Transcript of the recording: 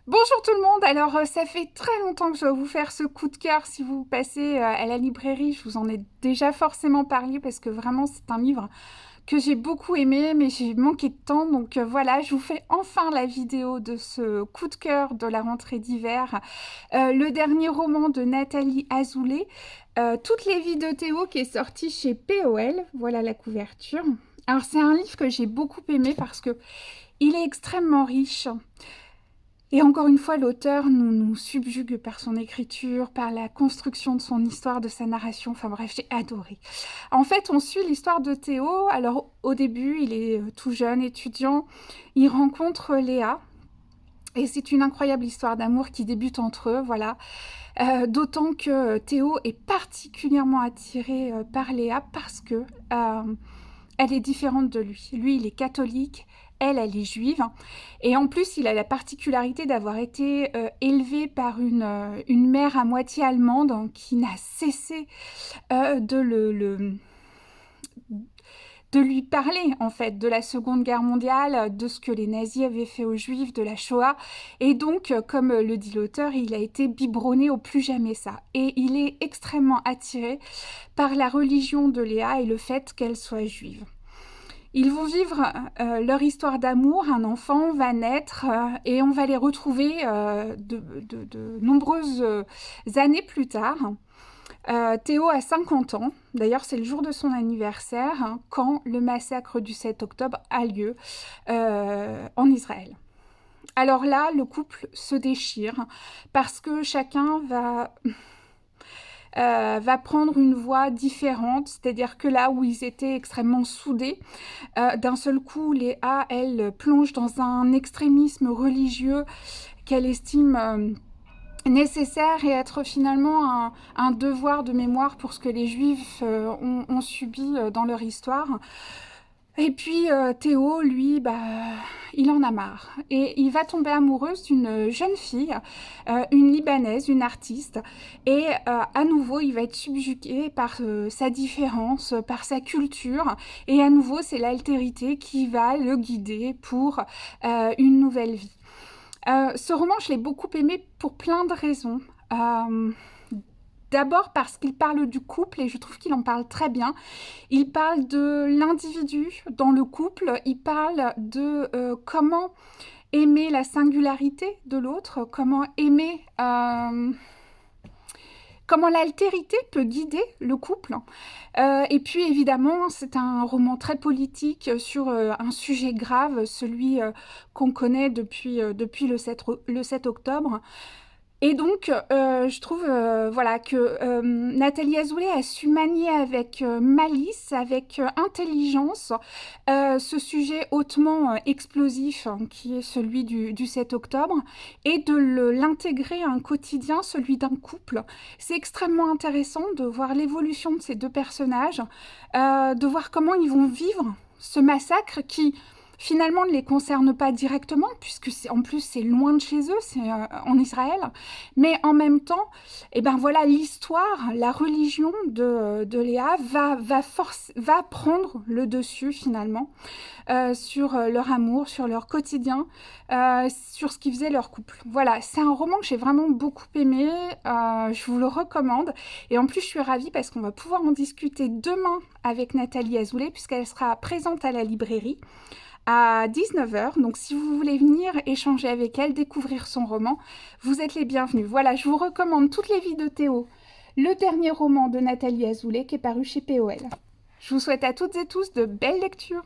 Bonjour tout le monde, alors ça fait très longtemps que je dois vous faire ce coup de cœur. Si vous passez à la librairie, je vous en ai déjà forcément parlé parce que vraiment c'est un livre que j'ai beaucoup aimé, mais j'ai manqué de temps. Donc voilà, je vous fais enfin la vidéo de ce coup de cœur de la rentrée d'hiver. Le dernier roman de Nathalie Azoulay, Toutes les vies de Théo, qui est sorti chez POL. Voilà la couverture. Alors c'est un livre que j'ai beaucoup aimé parce que il est extrêmement riche. Et encore une fois, l'auteur nous subjugue par son écriture, par la construction de son histoire, de sa narration. Enfin bref, j'ai adoré. En fait, on suit l'histoire de Théo. Alors au début, il est tout jeune, étudiant. Il rencontre Léa. Et c'est une incroyable histoire d'amour qui débute entre eux, voilà. D'autant que Théo est particulièrement attiré par Léa parce que elle est différente de lui. Lui, il est catholique, elle est juive. Et en plus, il a la particularité d'avoir été élevé par une mère à moitié allemande qui n'a cessé de lui parler, en fait, de la Seconde Guerre mondiale, de ce que les nazis avaient fait aux juifs, de la Shoah. Et donc, comme le dit l'auteur, il a été biberonné au plus jamais ça. Et il est extrêmement attiré par la religion de Léa et le fait qu'elle soit juive. Ils vont vivre leur histoire d'amour, un enfant va naître et on va les retrouver de nombreuses années plus tard. Théo a 50 ans, d'ailleurs c'est le jour de son anniversaire, quand le massacre du 7 octobre a lieu en Israël. Alors là, le couple se déchire parce que chacun va prendre une voie différente, c'est-à-dire que là où ils étaient extrêmement soudés, d'un seul coup, Léa, elle plonge dans un extrémisme religieux qu'elle estime nécessaire et être finalement un devoir de mémoire pour ce que les Juifs ont subi dans leur histoire. Et puis Théo, lui, il en a marre. Et il va tomber amoureux d'une jeune fille, une Libanaise, une artiste. Et à nouveau, il va être subjugué par sa différence, par sa culture. Et à nouveau, c'est l'altérité qui va le guider pour une nouvelle vie. Ce roman, je l'ai beaucoup aimé pour plein de raisons. D'abord parce qu'il parle du couple et je trouve qu'il en parle très bien. Il parle de l'individu dans le couple, il parle de comment aimer la singularité de l'autre, comment aimer... comment l'altérité peut guider le couple. Et puis évidemment, c'est un roman très politique sur un sujet grave, celui qu'on connaît depuis le 7 octobre. Et donc, je trouve voilà, que Nathalie Azoulay a su manier avec malice, avec intelligence, ce sujet hautement explosif qui est celui du 7 octobre, et de l'intégrer à un quotidien, celui d'un couple. C'est extrêmement intéressant de voir l'évolution de ces deux personnages, de voir comment ils vont vivre ce massacre qui finalement ne les concerne pas directement, puisque en plus c'est loin de chez eux, c'est en Israël, mais en même temps, eh ben voilà, l'histoire, la religion de Léa va prendre le dessus finalement sur leur amour, sur leur quotidien, sur ce qui faisait leur couple. Voilà, c'est un roman que j'ai vraiment beaucoup aimé, je vous le recommande, et en plus je suis ravie parce qu'on va pouvoir en discuter demain avec Nathalie Azoulay, puisqu'elle sera présente à la librairie à 19h. Donc si vous voulez venir échanger avec elle, découvrir son roman, vous êtes les bienvenus. Voilà, je vous recommande Toutes les vies de Théo, le dernier roman de Nathalie Azoulay qui est paru chez POL. Je vous souhaite à toutes et tous de belles lectures.